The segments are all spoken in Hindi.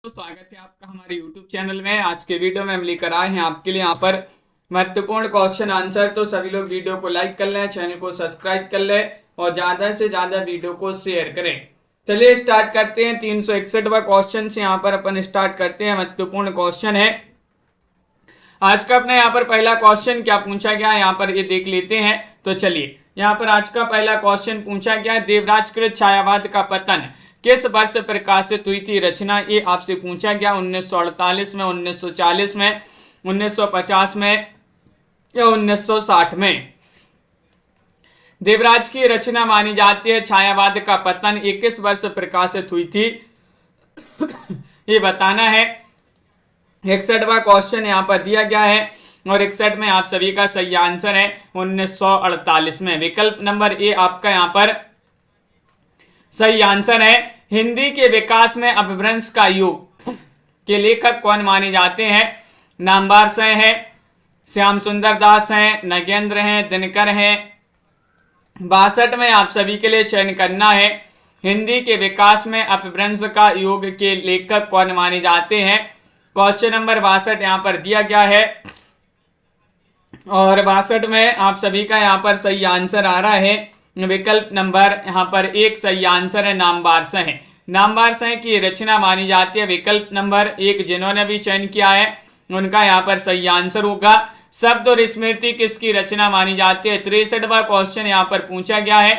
तो स्वागत है आपका हमारे YouTube चैनल में। आज के वीडियो में हम लेकर आए हैं आपके लिए यहाँ पर महत्वपूर्ण क्वेश्चन आंसर। तो सभी लोग वीडियो को लाइक कर लें, चैनल को सब्सक्राइब कर लें और ज्यादा से ज्यादा वीडियो को शेयर करें। चलिए स्टार्ट करते हैं। 361वां क्वेश्चन से यहाँ पर अपन स्टार्ट करते हैं। महत्वपूर्ण क्वेश्चन है आज का। अपना यहाँ पर पहला क्वेश्चन क्या पूछा गया यहाँ पर ये देख लेते हैं। तो चलिए यहाँ पर आज का पहला क्वेश्चन पूछा गया, देवराजकृत छायावाद का पतन किस वर्ष प्रकाशित हुई थी रचना। ये आपसे पूछा गया 1948 में, 1940 में, 1950 में या 1960 में। देवराज की रचना मानी जाती है छायावाद का पतन, ये किस वर्ष प्रकाशित हुई थी ये बताना है। 61वां क्वेश्चन यहाँ पर दिया गया है और 61 में आप सभी का सही आंसर है 1948 में। विकल्प नंबर ए आपका यहाँ पर सही आंसर है। हिंदी के विकास में अपभ्रंश का युग के लेखक कौन माने जाते हैं। नामवर से हैं, श्याम सुंदर दास हैं, नगेंद्र हैं, दिनकर हैं। 62 में आप सभी के लिए चयन करना है। हिंदी के विकास में अपभ्रंश का युग के लेखक कौन माने जाते हैं। क्वेश्चन नंबर 62 यहाँ पर दिया गया है और 62 में आप सभी का यहाँ पर सही आंसर आ रहा है। विकल्प नंबर यहाँ पर एक सही आंसर है, नामवर से है। नामवर से की रचना मानी जाती है। विकल्प नंबर एक जिन्होंने भी चयन किया है उनका यहाँ पर सही आंसर होगा। शब्द और स्मृति किसकी रचना मानी जाती है। 63वां क्वेश्चन यहाँ पर पूछा गया है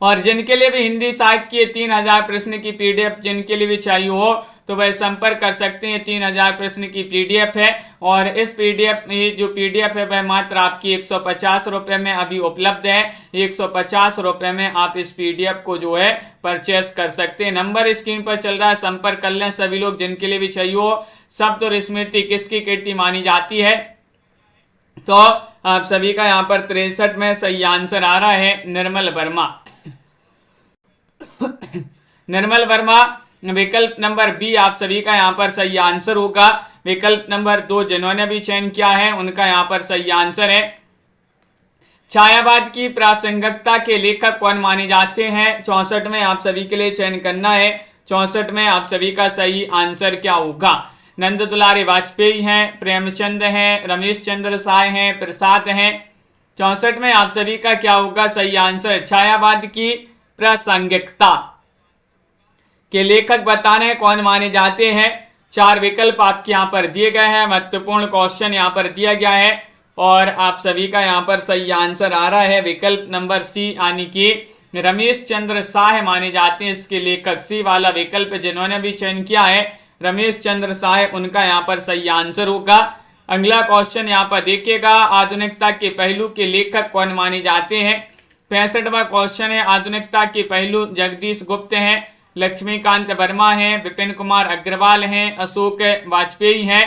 और जिनके लिए भी हिंदी साहित्य की 3000 प्रश्न की पीडीएफ जिनके लिए भी चाहिए हो तो वह संपर्क कर सकते हैं। 3000 प्रश्न की पीडीएफ है और इस पीडीएफ जो पीडीएफ है वह मात्र आपकी 150 रुपये में अभी उपलब्ध है। 150 रुपये में आप इस पीडीएफ को जो है परचेस कर सकते हैं। नंबर स्क्रीन पर चल रहा है, संपर्क कर लें सभी लोग जिनके लिए भी चाहिए हो। शब्द और स्मृति किसकी कृति मानी जाती है। तो आप सभी का यहाँ पर 63 में सही आंसर आ रहा है, निर्मल वर्मा। निर्मल वर्मा विकल्प नंबर बी आप सभी का यहाँ पर सही आंसर होगा। विकल्प नंबर 2 जिन्होंने भी चयन किया है उनका यहाँ पर सही आंसर है। छायावाद की प्रासंगिकता के लेखक कौन माने जाते हैं। 64 में आप सभी के लिए चयन करना है। 64 में आप सभी का सही आंसर क्या होगा। नंद दुलारी वाजपेयी हैं, प्रेमचंद हैं, रमेश चंद्र साय हैं, प्रसाद हैं। 64 में आप सभी का क्या होगा सही आंसर। छायावाद की प्रासंगिकता के लेखक बताने कौन माने जाते हैं। 4 विकल्प आपके यहाँ पर दिए गए हैं। महत्वपूर्ण क्वेश्चन यहाँ पर दिया गया है और आप सभी का यहाँ पर सही आंसर आ रहा है विकल्प नंबर सी, यानी कि रमेश चंद्र साय माने जाते हैं इसके लेखक। सी वाला विकल्प जिन्होंने भी चयन किया है रमेश चंद्र साय, उनका यहाँ पर सही आंसर होगा। अगला क्वेश्चन यहाँ पर देखिएगा, आधुनिकता के पहलू के लेखक कौन माने जाते हैं। 65वां क्वेश्चन है, आधुनिकता के पहलू जगदीश गुप्त हैं, लक्ष्मीकांत वर्मा हैं, विपिन कुमार अग्रवाल हैं, अशोक वाजपेयी हैं।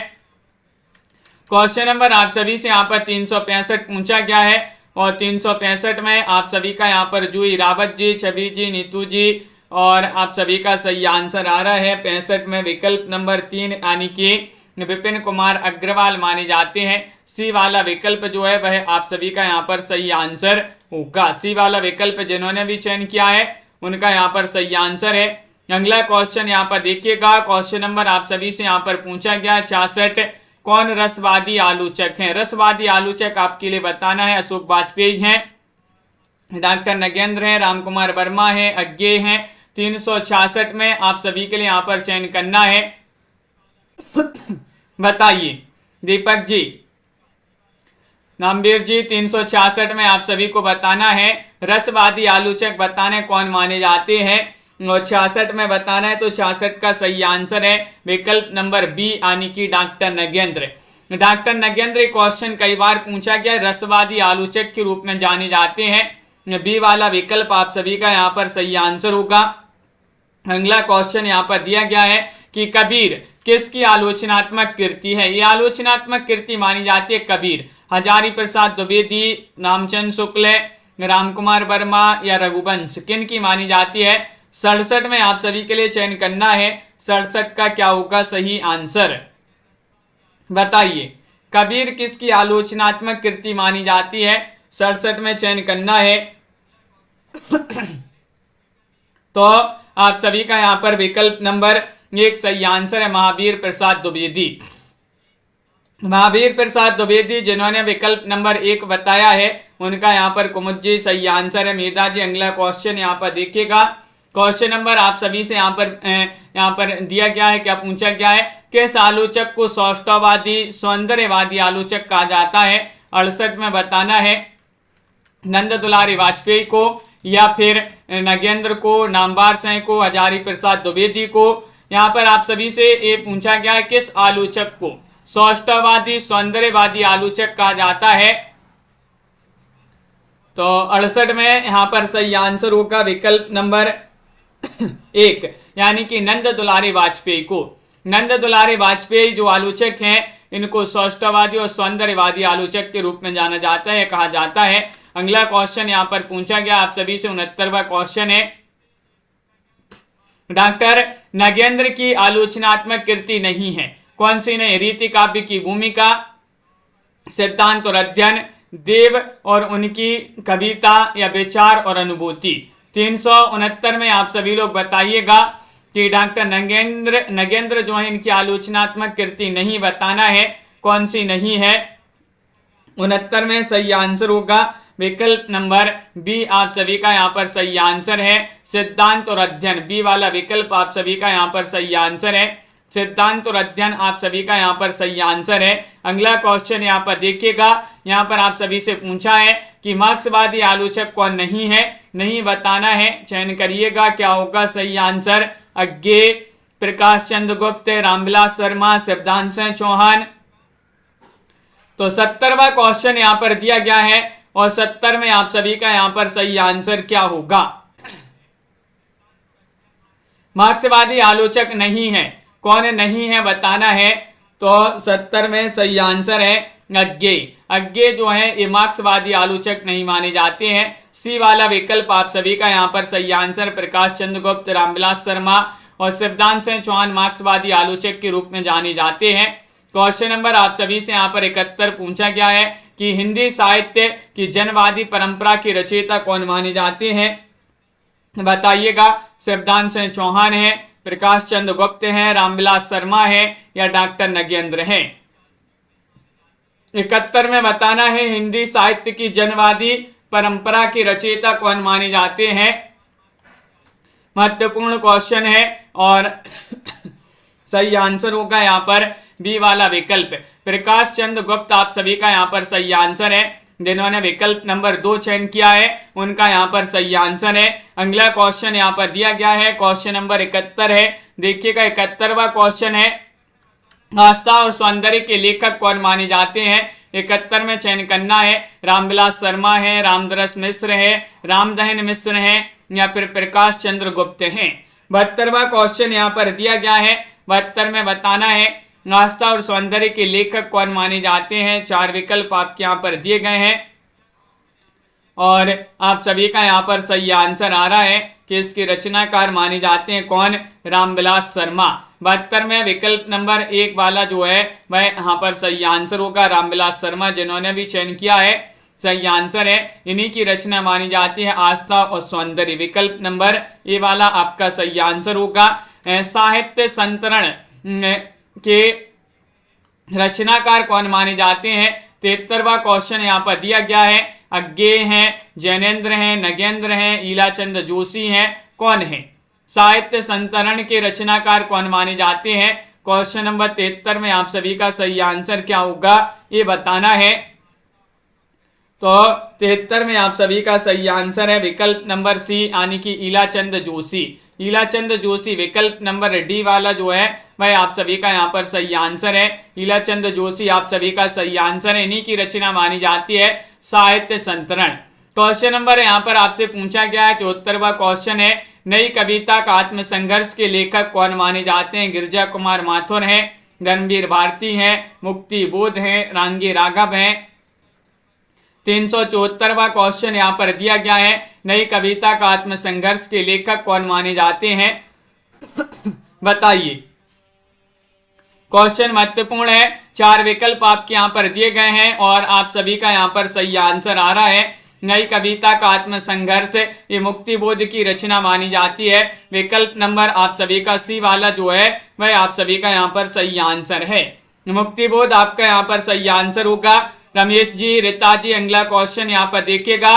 क्वेश्चन नंबर आप सभी से यहाँ पर 365 पूछा गया है और 365 में आप सभी का यहाँ पर जूही रावत जी, छवि जी, नीतू जी और आप सभी का सही आंसर आ रहा है 65 में विकल्प नंबर 3, यानी कि विपिन कुमार अग्रवाल माने जाते हैं। सी वाला विकल्प जो है वह आप सभी का यहाँ पर सही आंसर होगा। सी वाला विकल्प जिन्होंने भी चयन किया है उनका यहाँ पर सही आंसर है। अगला क्वेश्चन यहाँ पर देखिएगा, क्वेश्चन नंबर आप सभी से यहाँ पर पूछा गया 66, कौन रसवादी आलोचक हैं। रसवादी आलोचक आपके लिए बताना है। अशोक वाजपेयी हैं, डॉक्टर नगेंद्र हैं, राम कुमार वर्मा हैं, अज्ञे हैं। 366 में आप सभी के लिए यहाँ पर चयन करना है। बताइए दीपक जी, नामवीर जी। 366 में आप सभी को बताना है रसवादी आलोचक बताने कौन माने जाते हैं और 66 में बताना है। तो 66 का सही आंसर है विकल्प नंबर बी, यानी कि doctor Nagendra. Doctor Nagendra question कई बार पूछा गया, रसवादी आलोचक के रूप में जाने जाते हैं। बी वाला विकल्प आप सभी का यहाँ पर सही आंसर होगा। अगला क्वेश्चन यहाँ पर दिया गया है कि कबीर किसकी आलोचनात्मक कृति है। ये आलोचनात्मक कृति मानी जाती है कबीर। हजारी प्रसाद द्विवेदी, नामचंद शुक्ल, राम कुमार वर्मा या रघुवंश किन की मानी जाती है। 67 में आप सभी के लिए चयन करना है। 67 का क्या होगा सही आंसर, बताइए। कबीर किसकी आलोचनात्मक कृति मानी जाती है। 67 में चयन करना है। तो आप सभी का यहाँ पर विकल्प नंबर एक सही आंसर है महावीर प्रसाद द्विवेदी। महावीर प्रसाद द्विवेदी जिन्होंने विकल्प नंबर 1 बताया है उनका यहाँ पर कुमुज्जी सही आंसर है। मेधा जी अगला क्वेश्चन यहाँ पर देखिएगा। क्वेश्चन नंबर आप सभी से यहाँ पर दिया गया है, क्या पूछा गया है, किस आलोचक को सौष्ठववादी सौंदर्यवादी आलोचक कहा जाता है। 68 में बताना है नंद दुलारी वाजपेयी को या फिर नगेंद्र को, नामवर सिंह को, हजारी प्रसाद द्विवेदी को। यहाँ पर आप सभी से ये पूछा गया है किस आलोचक को सौष्ठववादी सौंदर्यवादी आलोचक कहा जाता है। तो 68 में यहाँ पर सही आंसर होगा विकल्प नंबर 1 यानी कि नंद दुलारी वाजपेयी को। नंद दुलारी वाजपेयी जो आलोचक हैं इनको सौष्ठववादी और सौंदर्यवादी आलोचक के रूप में जाना जाता है, कहा जाता है। अगला क्वेश्चन यहाँ पर पूछा गया आप सभी से 69वां क्वेश्चन है, डॉक्टर नगेंद्र की आलोचनात्मक कृति नहीं है, कौन सी नहीं। रीति काव्य की भूमिका, सिद्धांत और अध्ययन, देव और उनकी कविता या विचार और अनुभूति। 369 में आप सभी लोग बताइएगा कि डॉक्टर नगेंद्र जो है इनकी आलोचनात्मक कृति नहीं, बताना है कौन सी नहीं है। 69 में सही आंसर होगा विकल्प नंबर बी, आप सभी का यहाँ पर सही आंसर है सिद्धांत और अध्ययन। बी वाला विकल्प आप सभी का यहाँ पर सही आंसर है, सिद्धांत और अध्ययन आप सभी का यहाँ पर सही आंसर है। अगला क्वेश्चन यहाँ पर देखिएगा, यहाँ पर आप सभी से पूछा है कि मार्क्सवादी आलोचक कौन नहीं है, नहीं बताना है, चयन करिएगा क्या होगा सही आंसर। अज्ञे, प्रकाश चंद्र गुप्त, रामविलास शर्मा, शिवदान सिंह चौहान। तो 70वां क्वेश्चन यहाँ पर दिया गया है और 70 में आप सभी का यहाँ पर सही आंसर क्या होगा। मार्क्सवादी आलोचक नहीं है, कौन नहीं है बताना है। तो 70 में सही आंसर है अज्ञे। अज्ञे जो है ये मार्क्सवादी आलोचक नहीं माने जाते हैं। सी वाला विकल्प आप सभी का यहाँ पर सही आंसर, प्रकाश चंद्र गुप्त, रामविलास शर्मा और शिवदान सिंह चौहान मार्क्सवादी आलोचक के रूप में जाने जाते हैं। क्वेश्चन नंबर आप सभी से यहाँ पर 71 पूछा गया है कि हिंदी साहित्य की जनवादी परंपरा के रचयिता कौन माने जाते हैं, बताइएगा। शिवदान सिंह चौहान है, प्रकाश चंद्र गुप्त है, रामविलास शर्मा है या डॉक्टर नगेंद्र है। 71 में बताना है हिंदी साहित्य की जनवादी परंपरा के रचयिता कौन माने जाते हैं। महत्वपूर्ण क्वेश्चन है और सही आंसर होगा यहाँ पर बी वाला विकल्प, प्रकाश चंद्र गुप्त आप सभी का यहाँ पर सही आंसर है। जिन्होंने विकल्प नंबर 2 चयन किया है उनका यहाँ पर सही आंसर है। अगला क्वेश्चन यहाँ पर दिया गया है, क्वेश्चन नंबर 71 है। देखिएगा 71वां क्वेश्चन है, आस्था और सौंदर्य के लेखक कौन माने जाते हैं। 71 में चयन करना है, रामविलास शर्मा है, रामदरस मिश्र है, रामदहन मिश्र है या फिर प्रकाश चंद्र गुप्त है। 72वां क्वेश्चन यहाँ पर दिया गया है। 72 में बताना है आस्था और सौंदर्य के लेखक कौन माने जाते हैं। 4 विकल्प आपके यहाँ पर दिए गए हैं और आप सभी का यहाँ पर सही आंसर आ रहा है कि इसके रचनाकार माने जाते हैं कौन, रामविलास शर्मा। 72 में विकल्प नंबर 1 वाला जो है वह यहाँ पर सही आंसर होगा, रामविलास शर्मा जिन्होंने भी चयन किया है सही आंसर है। इन्हीं की रचना मानी जाती है आस्था और सौंदर्य। विकल्प नंबर ए वाला आपका सही आंसर होगा। साहित्य संतरण के रचनाकार कौन माने जाते हैं। 73वां क्वेश्चन यहाँ पर दिया गया है, अज्ञे हैं, जैनेन्द्र हैं, नगेंद्र हैं, ईलाचंद जोशी हैं, कौन है। साहित्य संतरण के रचनाकार कौन माने जाते हैं। क्वेश्चन नंबर 73 में आप सभी का सही आंसर क्या होगा ये बताना है। तो 73 में आप सभी का सही आंसर है विकल्प नंबर सी यानी कि ईलाचंद जोशी। ईलाचंद जोशी विकल्प नंबर डी वाला जो है वह आप सभी का यहाँ पर सही आंसर है। ईलाचंद जोशी आप सभी का सही आंसर है। इन्हीं की रचना मानी जाती है साहित्य संतरण। क्वेश्चन नंबर यहाँ पर आपसे पूछा गया है 74वां क्वेश्चन है, नई कविता का आत्मसंघर्ष के लेखक कौन माने जाते हैं। गिरिजा कुमार माथुर हैं, धर्मवीर भारती हैं, मुक्ति बोध हैं, रांगी राघव हैं। 374वां क्वेश्चन यहाँ पर दिया गया है, नई कविता का आत्मसंघर्ष के लेखक कौन माने जाते हैं, बताइए। क्वेश्चन महत्वपूर्ण है। 4 विकल्प आपके यहाँ पर दिए गए हैं और आप सभी का यहाँ पर सही आंसर आ रहा है। नई कविता का आत्मसंघर्ष, ये मुक्ति बोध की रचना मानी जाती है। विकल्प नंबर आप सभी का सी वाला जो है वह आप सभी का यहाँ पर सही आंसर है। मुक्ति बोध आपका यहाँ पर सही आंसर होगा। रमेश जी, रीता जी, अगला क्वेश्चन यहाँ पर देखिएगा।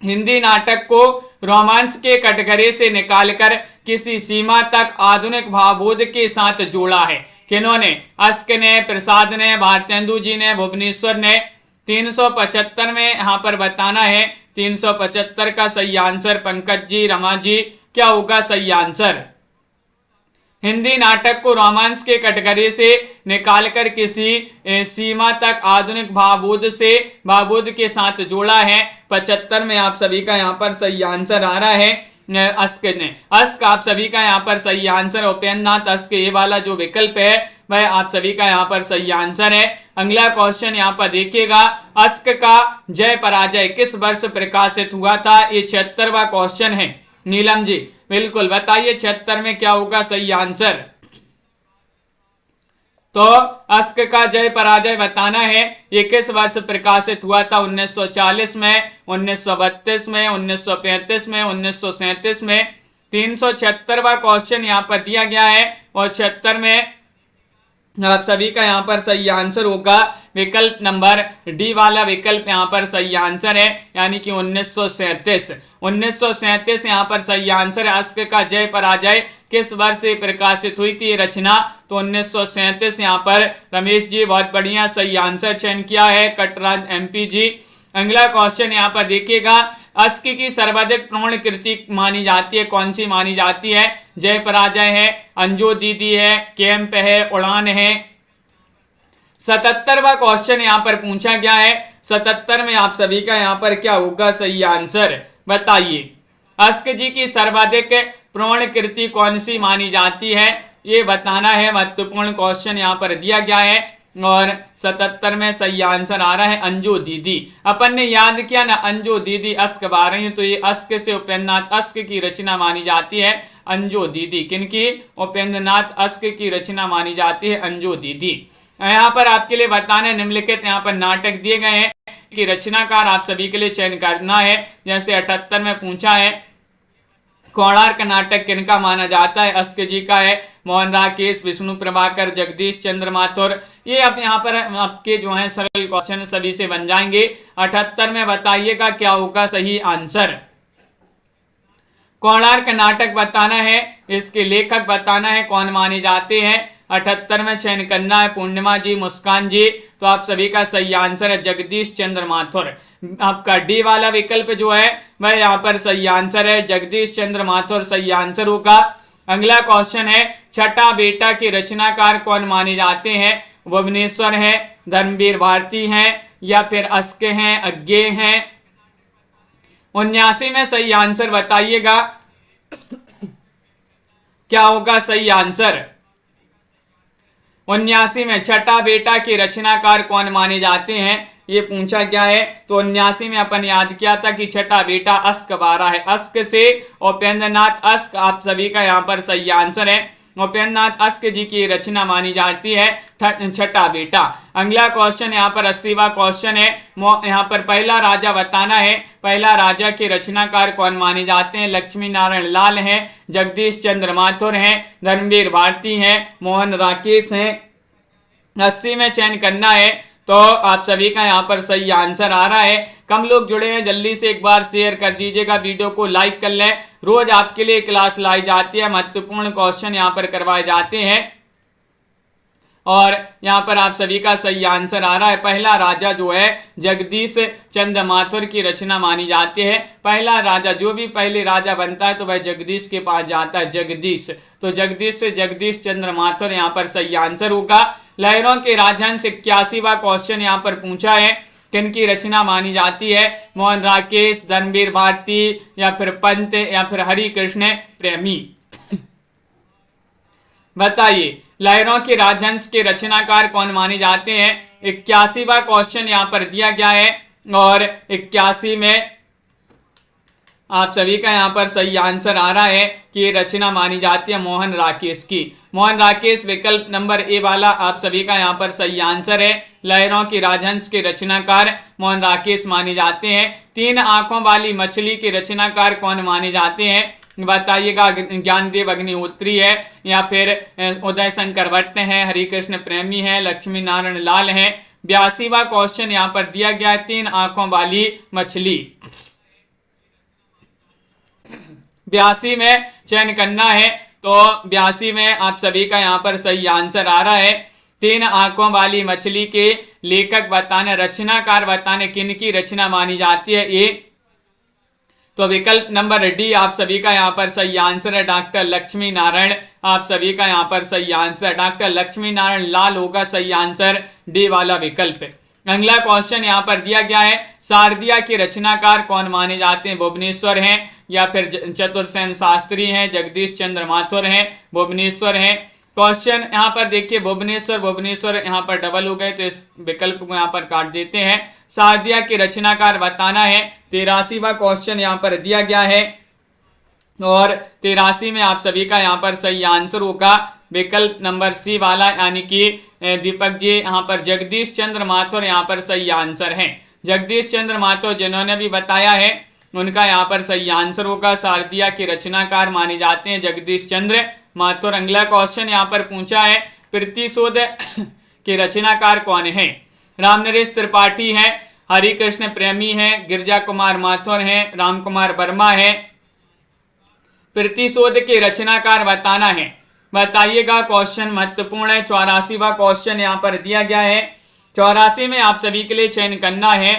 हिंदी नाटक को रोमांस के कटघरे से निकालकर किसी सीमा तक आधुनिक भावबोध के साथ जोड़ा है। किन्होंने? अस्क ने, प्रसाद ने, भारतेंदु जी ने, भुवनेश्वर ने। 375 में यहाँ पर बताना है। 375 का सही आंसर पंकज जी, रमा जी, क्या होगा सही आंसर? हिंदी नाटक को रोमांस के कटघरे से निकालकर किसी सीमा तक आधुनिक भावबोध के साथ जोड़ा है। 75 में आप सभी का यहाँ पर सही आंसर आ रहा है अस्क ने। अस्क आप सभी का यहाँ पर सही आंसर। उपेन्द्रनाथ अस्क, ये वाला जो विकल्प है वह आप सभी का यहाँ पर सही आंसर है। अगला क्वेश्चन यहाँ पर देखिएगा। अस्क का जय पराजय किस वर्ष प्रकाशित हुआ था? ये 76वां क्वेश्चन है। नीलम जी, बिल्कुल बताइए 76 में क्या होगा सही आंसर? तो अस्क का जय पराजय बताना है। ये किस वर्ष प्रकाशित हुआ था? 1940 में, 1932 में, 1935 में, 1937 में। 376वां क्वेश्चन यहाँ पर दिया गया है और 76 में आप सभी का यहाँ पर सही आंसर होगा विकल्प नंबर डी वाला विकल्प यहाँ पर सही आंसर है, यानी कि 1937। 1937 यहाँ पर सही आंसर है। अस्क का जय पराजय किस वर्ष से प्रकाशित हुई थी रचना? तो 1937 यहाँ पर रमेश जी बहुत बढ़िया सही आंसर चयन किया है। कटराज एमपी जी। अगला क्वेश्चन यहाँ पर देखिएगा। अस्क की सर्वाधिक प्रौढ़ कृति मानी जाती है, कौन सी मानी जाती है? जय पराजय है, अंजू दीदी है, कैंप है, उड़ान है। 77वां क्वेश्चन यहाँ पर पूछा गया है। 77 में आप सभी का यहाँ पर क्या होगा सही आंसर? बताइए। अस्क जी की सर्वाधिक प्रौढ़ कृति कौन सी मानी जाती है, ये बताना है। महत्वपूर्ण क्वेश्चन यहाँ पर दिया गया है और 77 में सही आंसर आ रहा है अंजू दीदी। अपन ने याद किया ना, अंजू दीदी अस्क बा रही है, तो ये अस्क से उपेन्द्रनाथ अस्क की रचना मानी जाती है अंजू दीदी। किनकी? उपेन्द्रनाथ अस्क की रचना मानी जाती है अंजू दीदी। यहाँ पर आपके लिए बताना है, निम्नलिखित यहाँ पर नाटक दिए गए हैं कि रचनाकार आप सभी के लिए चयन करना है। जैसे 78 में पूछा है कोणार्क नाटक किनका माना जाता है? अस्क जी का है। मोहन राकेश, विष्णु प्रभाकर, जगदीश चंद्र माथुर। ये अब यहाँ पर आपके जो है सरल क्वेश्चन सभी से बन जाएंगे। 78 में बताइएगा क्या होगा सही आंसर? कोणार्क नाटक बताना है, इसके लेखक बताना है, कौन माने जाते हैं। 78 में चयन करना है पूर्णिमा जी, मुस्कान जी। तो आप सभी का सही आंसर है जगदीश चंद्र माथुर। आपका डी वाला विकल्प जो है वह यहाँ पर सही आंसर है, जगदीश चंद्र माथुर सही आंसर होगा। अगला क्वेश्चन है, छठा बेटा के रचनाकार कौन माने जाते हैं? भुवनेश्वर है, धर्मवीर भारती हैं, या फिर अस्क हैं, अज्ञेय हैं। 79 में सही आंसर बताइएगा क्या होगा सही आंसर? 79 में छठा बेटा के रचनाकार कौन माने जाते हैं, ये पूछा गया है। तो 79 में अपन याद किया था कि छठा बेटा अस्क बारा है। अस्क से उपेन्द्रनाथ अस्क आप सभी का यहाँ पर सही आंसर है। उपेन्द्रनाथ अस्क जी की रचना मानी जाती है छठा बेटा। अगला क्वेश्चन यहाँ पर 80वां क्वेश्चन है। यहाँ पर पहला राजा बताना है। पहला राजा के रचनाकार कौन माने जाते हैं? लक्ष्मी नारायण लाल हैं, जगदीश चंद्र माथुर हैं, धर्मवीर भारती हैं, मोहन राकेश हैं। 80 में चयन करना है, तो आप सभी का यहाँ पर सही आंसर आ रहा है। कम लोग जुड़े हैं, जल्दी से एक बार शेयर कर दीजिएगा, वीडियो को लाइक कर लें। रोज आपके लिए क्लास लाई जाती है, महत्वपूर्ण क्वेश्चन यहाँ पर करवाए जाते हैं और यहाँ पर आप सभी का सही आंसर आ रहा है। पहला राजा जो है जगदीश चंद्र माथुर की रचना मानी जाती है। पहला राजा, जो भी पहले राजा बनता है तो वह जगदीश के पास जाता है, जगदीश। तो जगदीश से जगदीश चंद्र माथुर यहाँ पर सही आंसर होगा। लहरों के राजहंस 81वां क्वेश्चन यहाँ पर पूछा है, किनकी रचना मानी जाती है? मोहन राकेश, धर्मवीर भारती, या फिर पंत, या फिर हरि कृष्ण प्रेमी। बताइए लहरों के राजहंस के रचनाकार कौन माने जाते हैं? 81वां क्वेश्चन यहाँ पर दिया गया है और 81 में आप सभी का यहाँ पर सही आंसर आ रहा है कि ये रचना मानी जाती है मोहन राकेश की। मोहन राकेश विकल्प नंबर ए वाला आप सभी का यहाँ पर सही आंसर है। लहरों की राजहंस के रचनाकार मोहन राकेश माने जाते हैं। 3 आंखों वाली मछली के रचनाकार कौन माने जाते हैं, बताइएगा। ज्ञानदेव अग्निहोत्री है या फिर उदय शंकर भट्ट है, हरिकृष्ण प्रेमी है, लक्ष्मी नारायण लाल है। 82वां क्वेश्चन यहाँ पर दिया गया है, 3 आंखों वाली मछली। 82 में चयन करना है, तो 82 में आप सभी का यहाँ पर सही आंसर आ रहा है। 3 आंखों वाली मछली के लेखक बताने, रचनाकार बताने किन की रचना मानी जाती है, ये तो विकल्प नंबर डी आप सभी का यहाँ पर सही आंसर है, डॉक्टर लक्ष्मी नारायण। आप सभी का यहाँ पर सही आंसर डॉक्टर लक्ष्मी नारायण लाल होगा सही आंसर, डी वाला विकल्प। अगला क्वेश्चन यहाँ पर दिया गया है, शारदिया के रचनाकार कौन माने जाते हैं, भुवनेश्वर हैं या फिर चतुरसेन शास्त्री हैं, जगदीश चंद्र माथुर हैं, भुवनेश्वर हैं। क्वेश्चन यहाँ पर देखिए भुवनेश्वर यहाँ पर डबल हो गए, तो इस विकल्प को यहाँ पर काट देते हैं। शारदिया के रचनाकार बताना है। 83वां क्वेश्चन यहाँ पर दिया गया है और 83 में आप सभी का यहाँ पर सही आंसर होगा विकल्प नंबर सी वाला, यानी कि दीपक जी यहाँ पर जगदीश चंद्र माथुर यहाँ पर सही आंसर है। जगदीश चंद्र माथुर जिन्होंने भी बताया है उनका यहाँ पर सही आंसर होगा, शारदिया के रचनाकार माने जाते हैं जगदीश चंद्र माथुर। अगला क्वेश्चन यहाँ पर पूछा है, प्रतिशोध के रचनाकार कौन है, रामनरेश त्रिपाठी है, हरिकृष्ण प्रेमी है, गिरजा कुमार माथुर है, राम कुमार वर्मा है। प्रतिशोध के रचनाकार बताना है, बताइएगा। क्वेश्चन महत्वपूर्ण है। 84वां क्वेश्चन यहाँ पर दिया गया है। 84 में आप सभी के लिए चयन करना है,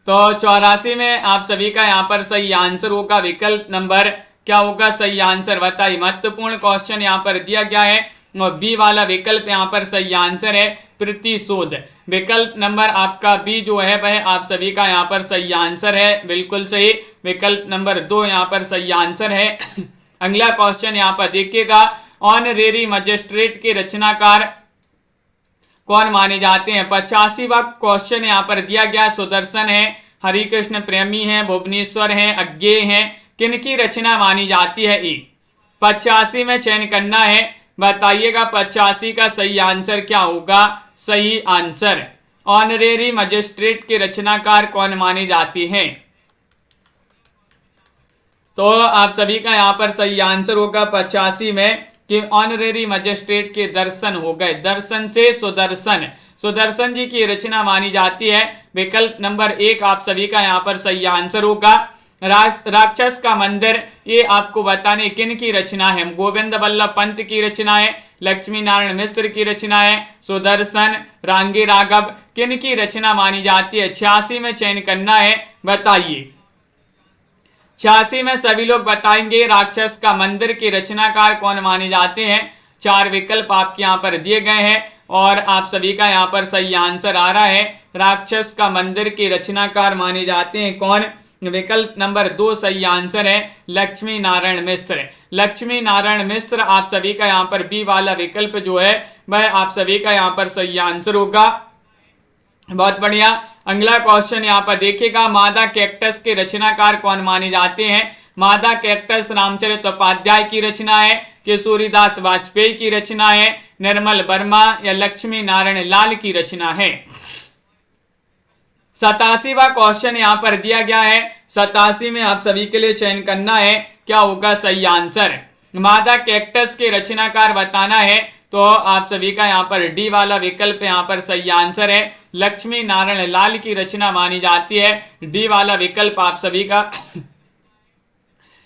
तो 84 में आप सभी का यहाँ पर सही आंसर होगा विकल्प नंबर क्या होगा सही आंसर, बताइए। महत्वपूर्ण क्वेश्चन यहाँ पर दिया गया है और बी वाला विकल्प यहाँ पर सही आंसर है, प्रतिशोध। विकल्प नंबर आपका बी जो है वह आप सभी का यहाँ पर सही आंसर है, बिल्कुल सही। विकल्प नंबर 2 यहाँ पर सही आंसर है। अगला क्वेश्चन यहाँ पर देखिएगा, ऑनरेरी मजिस्ट्रेट के रचनाकार कौन माने जाते हैं। 85वां क्वेश्चन यहाँ पर दिया गया, सुदर्शन है, हरिकृष्ण प्रेमी है, भुवनेश्वर है, अज्ञेय है, किनकी रचना मानी जाती है। 85 में चयन करना है, बताइएगा 85 का सही आंसर क्या होगा। सही आंसर ऑनरेरी मजिस्ट्रेट के रचनाकार कौन मानी जाती है, तो आप सभी का यहाँ पर सही आंसर होगा 85 में कि ऑनरेरी मजिस्ट्रेट के दर्शन हो गए, दर्शन से सुदर्शन, सुदर्शन जी की रचना मानी जाती है। विकल्प नंबर 1 आप सभी का यहाँ पर सही आंसर होगा। राक्षस का मंदिर, ये आपको बताने किन की रचना है, गोविंद वल्लभ पंत की रचना है, लक्ष्मी नारायण मिश्र की रचना है, सुदर्शन, रांगी राघव, किन की रचना मानी जाती है। 86 में चयन करना है, बताइए। 86 में सभी लोग बताएंगे राक्षस का मंदिर के रचनाकार कौन माने जाते हैं। 4 विकल्प आपके यहाँ पर दिए गए हैं और आप सभी का यहाँ पर सही आंसर आ रहा है, राक्षस का मंदिर के रचनाकार माने जाते हैं कौन। विकल्प नंबर 2 सही आंसर है, लक्ष्मी नारायण मिश्र। लक्ष्मी नारायण मिश्र आप सभी का यहाँ पर बी वाला विकल्प जो है वह आप सभी का यहाँ पर सही आंसर होगा। बहुत बढ़िया। अगला क्वेश्चन यहाँ पर देखिएगा, मादा कैक्टस के रचनाकार कौन माने जाते हैं। मादा कैक्टस रामचरित उपाध्याय की रचना है, किशोरीदास वाजपेयी की रचना है, निर्मल वर्मा या लक्ष्मी नारायण लाल की रचना है। 87वां क्वेश्चन यहाँ पर दिया गया है। 87 में आप सभी के लिए चयन करना है, क्या होगा सही आंसर। मादा कैक्टस के रचनाकार बताना है, तो आप सभी का यहाँ पर डी वाला विकल्प यहाँ पर सही आंसर है, लक्ष्मी नारायण लाल की रचना मानी जाती है। डी वाला विकल्प आप सभी का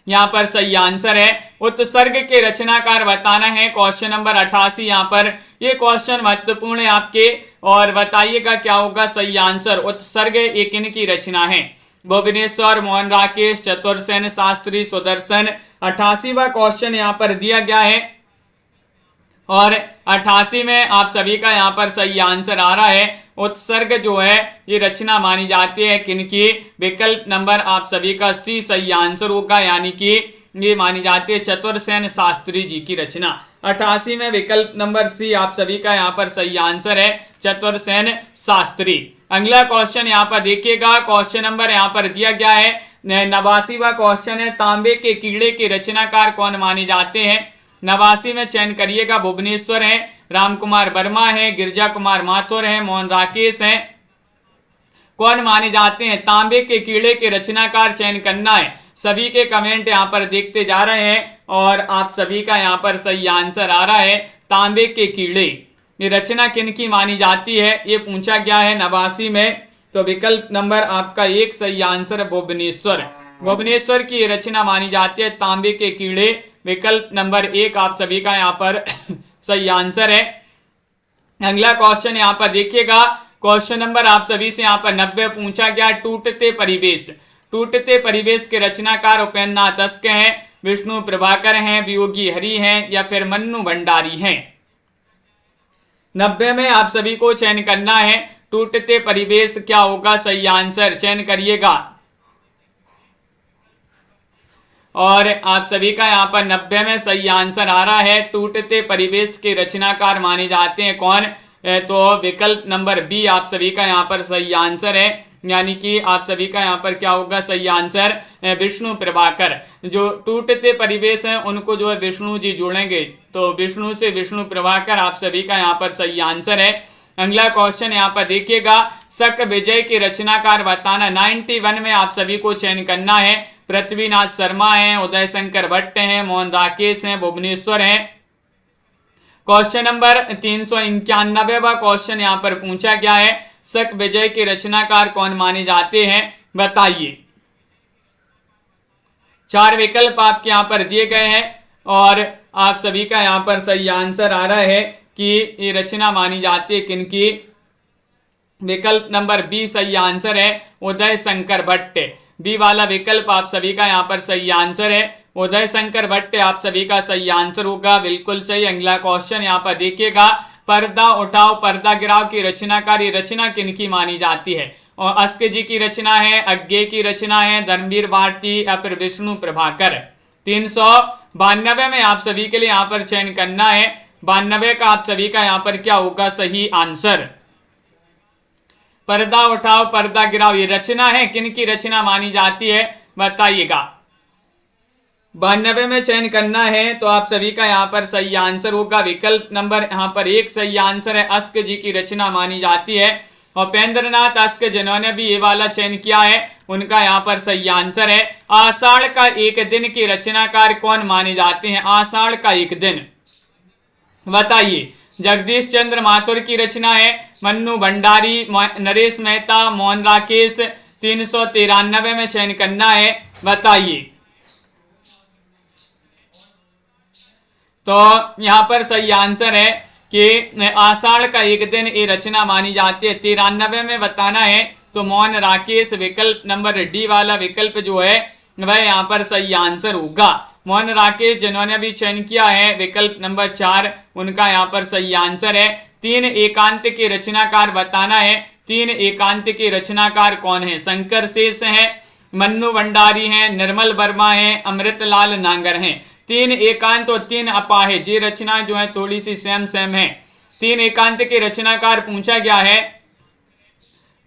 यहाँ पर सही आंसर है। उत्सर्ग के रचनाकार बताना है, क्वेश्चन नंबर 88 यहाँ पर। ये क्वेश्चन महत्वपूर्ण है आपके, और बताइएगा क्या होगा सही आंसर। उत्सर्ग एक इनकी रचना है, भुवनेश्वर, मोहन राकेश, चतुरसेन शास्त्री, सुदर्शन। 88वां क्वेश्चन यहाँ पर दिया गया है और 88 में आप सभी का यहाँ पर सही आंसर आ रहा है। उत्सर्ग जो है ये रचना मानी जाती है किनकी। विकल्प नंबर आप सभी का सी सही आंसर होगा, यानी कि ये मानी जाती है चतुरसेन शास्त्री जी की रचना। 88 में विकल्प नंबर सी आप सभी का यहाँ पर सही आंसर है, चतुरसेन शास्त्री। अगला क्वेश्चन यहाँ पर देखिएगा, क्वेश्चन नंबर यहाँ पर दिया गया है, 89वां क्वेश्चन है, तांबे के कीड़े के रचनाकार कौन माने जाते हैं? 89 में चयन करिएगा। भुवनेश्वर है, राम कुमार वर्मा है, गिरजा कुमार माथुर है, मोहन राकेश है, कौन माने जाते हैं? तांबे के कीड़े के रचनाकार चयन करना है। सभी के कमेंट यहाँ पर देखते जा रहे हैं और आप सभी का यहाँ पर सही आंसर आ रहा है तांबे के कीड़े। ये रचना किनकी मानी जाती है, ये पूछा गया है 89 में। तो विकल्प नंबर आपका 1 सही आंसर है भुवनेश्वर। भुवनेश्वर की रचना मानी जाती है तांबे के कीड़े। विकल्प नंबर 1 आप सभी का यहाँ पर सही आंसर है। अगला क्वेश्चन यहाँ पर देखिएगा। क्वेश्चन नंबर आप सभी से यहाँ पर 90 पूछा गया। टूटते परिवेश, टूटते परिवेश के रचनाकार उपेंद्र नाथ अस्क हैं, विष्णु प्रभाकर हैं, वियोगी हरि हैं या फिर मन्नू भंडारी हैं? 90 में आप सभी को चयन करना है। टूटते परिवेश क्या होगा सही आंसर, चयन करिएगा। और आप सभी का यहाँ पर 90 में सही आंसर आ रहा है। टूटते परिवेश के रचनाकार माने जाते हैं कौन? तो विकल्प नंबर बी आप सभी का यहाँ पर सही आंसर है। यानी कि आप सभी का यहाँ पर क्या होगा सही आंसर, विष्णु प्रभाकर। जो टूटते परिवेश हैं उनको जो है विष्णु जी जोड़ेंगे, तो विष्णु से विष्णु प्रभाकर आप सभी का यहाँ पर सही आंसर है। अगला क्वेश्चन यहाँ पर देखिएगा। शक विजय के रचनाकार बताना। 91 में आप सभी को चयन करना है। पृथ्वीनाथ शर्मा हैं, उदय शंकर भट्ट हैं, मोहन राकेश हैं, भुवनेश्वर हैं। क्वेश्चन नंबर 391वां क्वेश्चन यहाँ पर पूछा गया है। शक विजय के रचनाकार कौन माने जाते हैं, बताइए। 4 विकल्प आपके यहाँ पर दिए गए हैं और आप सभी का यहाँ पर सही आंसर आ रहा है कि ये रचना मानी जाती है किनकी। विकल्प नंबर बी सही आंसर है, उदय शंकर भट्ट। बी वाला विकल्प आप सभी का यहाँ पर सही आंसर है, उदय शंकर भट्ट आप सभी का सही आंसर होगा, बिल्कुल सही। अगला क्वेश्चन यहाँ पर देखिएगा। पर्दा उठाओ पर्दा गिराओ की रचनाकार, ये रचना किनकी मानी जाती है? और अस्क जी की रचना है, अज्ञे की रचना है, धर्मवीर भारती या फिर विष्णु प्रभाकर? 392 में आप सभी के लिए यहाँ पर चयन करना है। 92 का आप सभी का यहाँ पर क्या होगा सही आंसर? पर्दा उठाओ पर्दा गिराओ ये रचना है, किनकी रचना मानी जाती है, बताइएगा। 92 में चयन करना है तो आप सभी का यहाँ पर सही आंसर होगा। विकल्प नंबर यहाँ पर 1 सही आंसर है, अस्क जी की रचना मानी जाती है। और उपेंद्र नाथ अस्क जिन्होंने भी ये वाला चयन किया है उनका यहाँ पर सही आंसर है। आषाढ़ का एक दिन की रचनाकार कौन माने जाते हैं? आषाढ़ का एक दिन, बताइए। जगदीश चंद्र माथुर की रचना है, मन्नू भंडारी, नरेश मेहता, मोहन राकेश। 393 में चयन करना है, बताइए। तो यहाँ पर सही आंसर है कि आषाढ़ का एक दिन ये रचना मानी जाती है। 93 में बताना है तो मोहन राकेश। विकल्प नंबर डी वाला विकल्प जो है वह यहाँ पर सही आंसर होगा। मोहन राकेश जिन्होंने भी चयन किया है विकल्प नंबर 4 उनका यहाँ पर सही आंसर है। 3 एकांत के रचनाकार बताना है। 3 एकांत के रचनाकार कौन है? शंकर शेष हैं, मन्नू भंडारी हैं, निर्मल वर्मा हैं, अमृतलाल नांगर हैं। 3 एकांत और 3 अपाहिज ये रचना जो है थोड़ी सी सेम है। 3 एकांत के रचनाकार पूछा गया है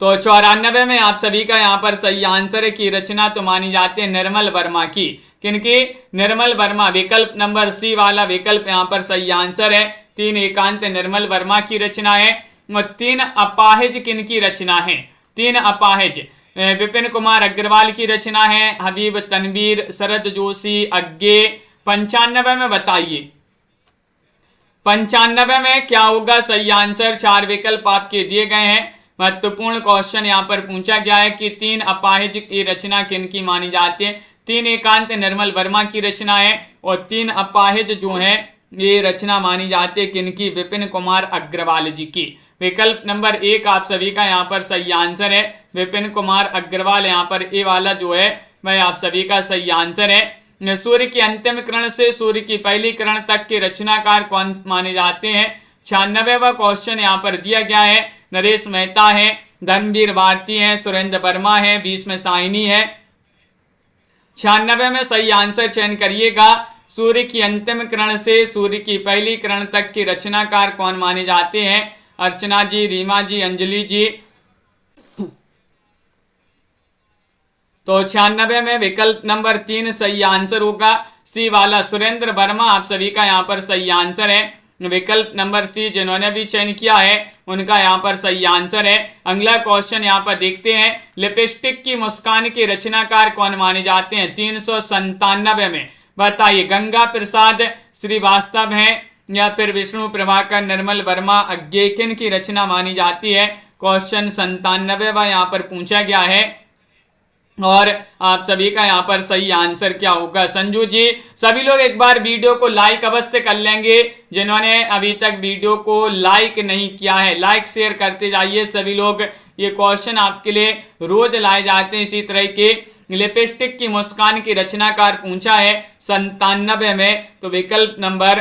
तो 94 में आप सभी का यहाँ पर सही आंसर की रचना तो मानी जाती है निर्मल वर्मा की। किनकी? निर्मल वर्मा। विकल्प नंबर सी वाला विकल्प यहाँ पर सही आंसर है। 3 एकांत निर्मल वर्मा की रचना है। और 3 अपाहिज किनकी रचना है? 3 अपाहिज विपिन कुमार अग्रवाल की रचना है, हबीब तनवीर, शरद जोशी, अज्ञे। 95 में बताइए। 95 में क्या होगा सही आंसर? 4 विकल्प आपके दिए गए हैं। महत्वपूर्ण क्वेश्चन यहाँ पर पूछा गया है कि 3 अपाहिज की रचना किनकी मानी जाती है? 3 एकांत निर्मल वर्मा की रचना है और 3 अपाहिज जो है ये रचना मानी जाती है किनकी? विपिन कुमार अग्रवाल जी की। विकल्प नंबर 1 आप सभी का यहाँ पर सही आंसर है, विपिन कुमार अग्रवाल। यहाँ पर ए वाला जो है वह आप सभी का सही आंसर है। सूर्य की अंतिम किरण से सूर्य की पहली किरण तक के रचनाकार कौन माने जाते हैं? 96वां क्वेश्चन यहाँ पर दिया गया है। नरेश मेहता है, धर्मवीर भारती है, सुरेंद्र वर्मा है, 20 में साइनी है। 96 में सही आंसर चयन करिएगा। सूर्य की अंतिम किरण से सूर्य की पहली किरण तक के रचनाकार कौन माने जाते हैं? अर्चना जी, रीमा जी, अंजलि जी। तो 96 में विकल्प नंबर 3 सही आंसर होगा। सी वाला सुरेंद्र वर्मा आप सभी का यहाँ पर सही आंसर है। विकल्प नंबर सी जिन्होंने भी चयन किया है उनका यहाँ पर सही आंसर है। अगला क्वेश्चन यहाँ पर देखते हैं, लिपस्टिक की मुस्कान के रचनाकार कौन माने जाते हैं? 397 में बताइए, गंगा प्रसाद श्रीवास्तव हैं या फिर विष्णु प्रभाकर निर्मल वर्मा अज्ञे, किन की रचना मानी जाती है? क्वेश्चन 97वां यहाँ पर पूछा गया है और आप सभी का यहाँ पर सही आंसर क्या होगा? संजू जी, सभी लोग एक बार वीडियो को लाइक अवश्य कर लेंगे। जिन्होंने अभी तक वीडियो को लाइक नहीं किया है, लाइक शेयर करते जाइए सभी लोग। ये क्वेश्चन आपके लिए रोज लाए जाते हैं इसी तरह के। लिपस्टिक की मुस्कान की रचनाकार पूछा है 97 में, तो विकल्प नंबर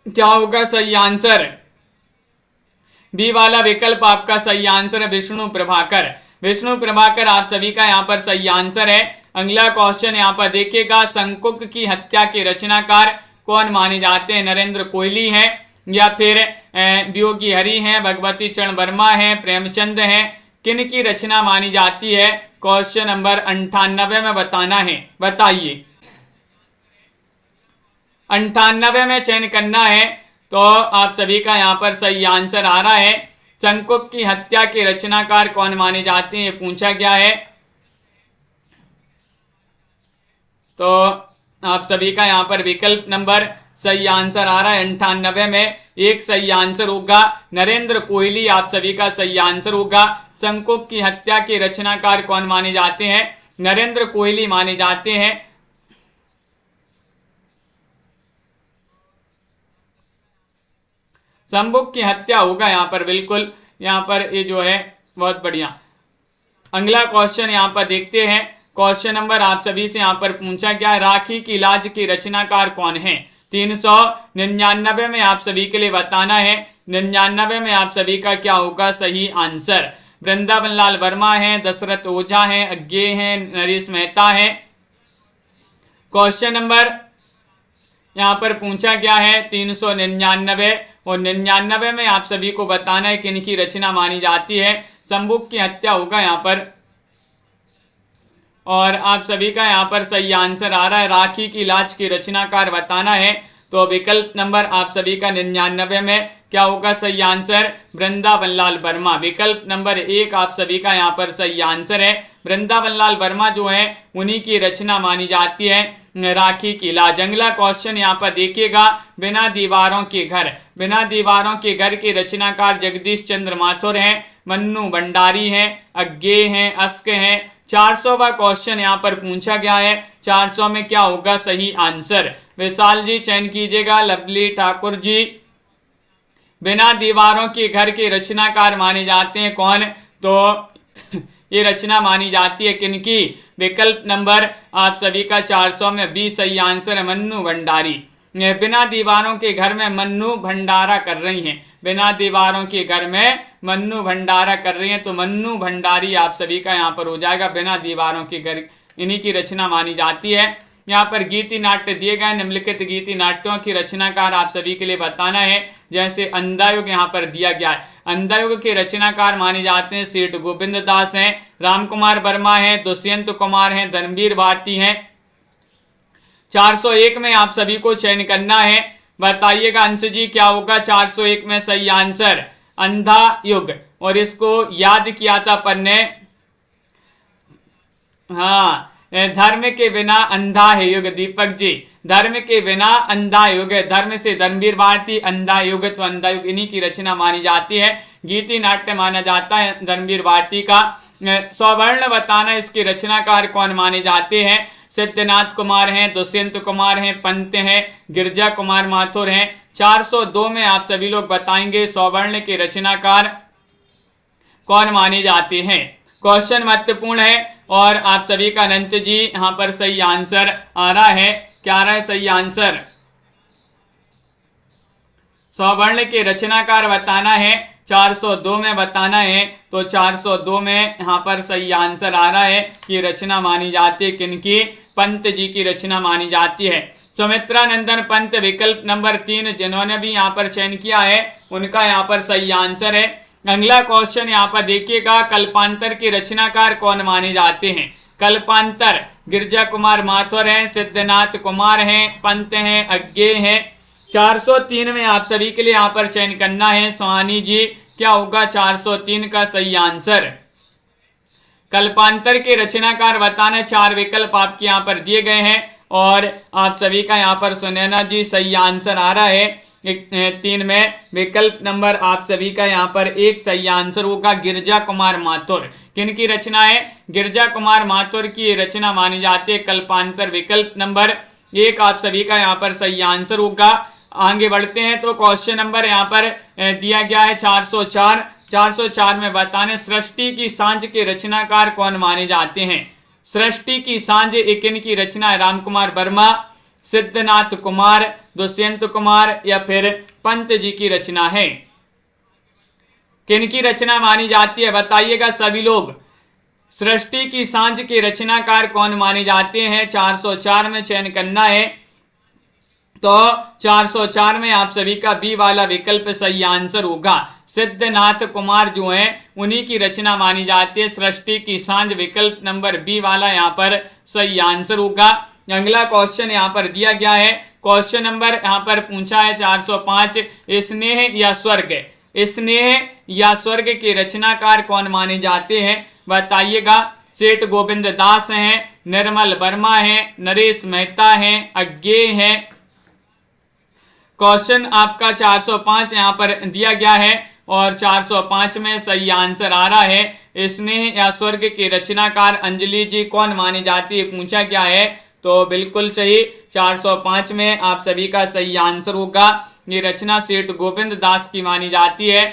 क्या होगा सही आंसर? बी वाला विकल्प आपका सही आंसर है, विष्णु प्रभाकर। विष्णु प्रभाकर आप सभी का यहाँ पर सही आंसर है। अगला क्वेश्चन यहाँ पर देखिएगा, शंकुक की हत्या के रचनाकार कौन माने जाते हैं? नरेंद्र कोहली हैं या फिर वियोगी हरि हैं, भगवती चरण वर्मा हैं, प्रेमचंद हैं, किन की रचना मानी जाती है? क्वेश्चन नंबर 98 में बताना है, बताइए। 98 में चयन करना है, तो आप सभी का यहाँ पर सही आंसर आ रहा है। शंकुक की हत्या के रचनाकार कौन माने जाते हैं, ये पूछा गया है। तो आप सभी का यहाँ पर विकल्प नंबर सही आंसर आ रहा है 98 में। एक सही आंसर होगा नरेंद्र कोहली, आप सभी का सही आंसर होगा। शंकुक की हत्या के रचनाकार कौन माने जाते हैं? नरेंद्र कोहली माने जाते हैं। शंकुक की हत्या होगा यहाँ पर, बिल्कुल यहाँ पर ये जो है बहुत बढ़िया। अगला क्वेश्चन यहाँ पर देखते हैं। क्वेश्चन नंबर आप सभी से यहाँ पर पूछा गया है, राखी की लाज की रचनाकार कौन है? 399 में आप सभी के लिए बताना है। 99 में आप सभी का क्या होगा सही आंसर? वृंदावन लाल वर्मा है, दशरथ ओझा है, अज्ञे हैं, नरेश मेहता है। क्वेश्चन नंबर यहाँ पर पूछा गया है 399 और 99 में आप सभी को बताना है किन की रचना मानी जाती है। शंकुक की हत्या होगा यहाँ पर और आप सभी का यहाँ पर सही आंसर आ रहा है। राखी की लाज की रचनाकार बताना है, तो विकल्प नंबर आप सभी का 99 में क्या होगा सही आंसर? वृंदावन लाल वर्मा। विकल्प नंबर 1 आप सभी का यहाँ पर सही आंसर है। वृंदावन लाल वर्मा जो है उन्हीं की रचना मानी जाती है राखी की लाज। अगला क्वेश्चन यहाँ पर देखिएगा, बिना दीवारों के घर। बिना दीवारों के घर के रचनाकार जगदीश चंद्र माथुर हैं, मन्नू भंडारी हैं, अज्ञे हैं, अस्क हैं। 400वां क्वेश्चन यहाँ पर पूछा गया है। 400 में क्या होगा सही आंसर? विशाल जी चयन कीजिएगा, लवली ठाकुर जी। बिना दीवारों के घर के रचनाकार माने जाते हैं कौन? तो ये रचना मानी जाती है किनकी? विकल्प नंबर आप सभी का 400 में बी सही आंसर है, मन्नू भंडारी। बिना दीवारों के घर में मन्नू भंडारा कर रही हैं। बिना दीवारों के घर में मन्नू भंडारा कर रही हैं, तो मन्नू भंडारी आप सभी का यहाँ पर हो जाएगा। बिना दीवारों के घर इन्हीं की रचना मानी जाती है। यहाँ पर गीति नाट्य दिए गए, निम्नलिखित गीति नाट्यों की रचनाकार आप सभी के लिए बताना है। जैसे अंधायुग यहाँ पर दिया गया है। अंधायुग के रचनाकार माने जाते हैं सेठ गोविंद दास हैं, राम कुमार वर्मा हैं, दुष्यंत कुमार हैं, धर्मवीर भारती हैं। 401 में आप सभी को चयन करना है, बताइएगा अंश जी क्या होगा 401 में सही आंसर? अंधा युग। और इसको याद किया था पन्ने, हाँ, धर्म के बिना अंधा है युग। दीपक जी, धर्म के बिना अंधा युग है। धर्म से धर्मवीर भारती, अंधा युग, तो अंधा युग इन्हीं की रचना मानी जाती है। गीति नाट्य माना जाता है धर्मवीर भारती का। सवर्ण बताना इसके रचनाकार कौन माने जाते हैं? सिद्धनाथ कुमार हैं, दुष्यंत कुमार हैं, पंत हैं, गिरजा कुमार माथुर हैं। 402 में आप सभी लोग बताएंगे सवर्ण के रचनाकार कौन माने जाते हैं। क्वेश्चन महत्वपूर्ण है और आप सभी का अनंत जी यहाँ पर सही आंसर आ रहा है। क्या आ रहा है सही आंसर? सवर्ण के रचनाकार बताना है, 402 में बताना है। तो 402 में यहाँ पर सही आंसर आ रहा है कि रचना मानी जाती है किनकी? पंत जी की रचना मानी जाती है। सुमित्रा नंदन पंत विकल्प नंबर 3 जिन्होंने भी यहाँ पर चयन किया है उनका यहाँ पर सही आंसर है। अगला क्वेश्चन यहाँ पर देखिएगा, कल्पांतर के रचनाकार कौन माने जाते हैं? कल्पांतर गिरजा कुमार माथुर हैं, सिद्धनाथ कुमार हैं, पंत हैं, अज्ञे हैं। 403 में आप सभी के लिए यहाँ पर चयन करना है सोहानी जी, क्या होगा 403 का सही आंसर। कल्पांतर के रचनाकार बताना, 4 विकल्प आपके यहाँ पर दिए गए हैं और आप सभी का यहाँ पर सुनैना जी सही आंसर आ रहा है। 3 में विकल्प नंबर आप सभी का यहाँ पर 1 सही आंसर होगा गिरजा कुमार माथुर। किन की रचना है? गिरजा कुमार माथुर की रचना मानी जाती है कल्पांतर। विकल्प नंबर 1 आप सभी का यहाँ पर सही आंसर होगा। आगे बढ़ते हैं तो क्वेश्चन नंबर यहाँ पर दिया गया है 404। 404 में बताने सृष्टि की सांझ के रचनाकार कौन माने जाते हैं? सृष्टि की सांझ एक इनकी रचना है राम कुमार वर्मा, सिद्धनाथ कुमार, दुष्यंत कुमार या फिर पंत जी की रचना है। किन की रचना मानी जाती है बताइएगा सभी लोग। सृष्टि की सांझ के रचनाकार कौन माने जाते हैं? 404 में चयन करना है। तो 404 में आप सभी का बी वाला विकल्प सही आंसर होगा। सिद्धनाथ कुमार जो हैं उन्हीं की रचना मानी जाती है सृष्टि की सांझ। विकल्प नंबर बी वाला यहाँ पर सही आंसर होगा। अगला क्वेश्चन यहाँ पर दिया गया है। क्वेश्चन नंबर यहाँ पर पूछा है 405, स्नेह या स्वर्ग। स्नेह या स्वर्ग के रचनाकार कौन माने जाते हैं बताइएगा। सेठ गोविंद दास हैं, निर्मल वर्मा हैं, नरेश मेहता हैं, अज्ञे हैं। क्वेश्चन आपका 405 यहाँ पर दिया गया है और 405 में सही आंसर आ रहा है स्नेह या स्वर्ग के रचनाकार अंजलि जी कौन मानी जाती है पूछा गया है। तो बिल्कुल सही 405 में आप सभी का सही आंसर होगा। ये रचना सेठ गोविंद दास की मानी जाती है।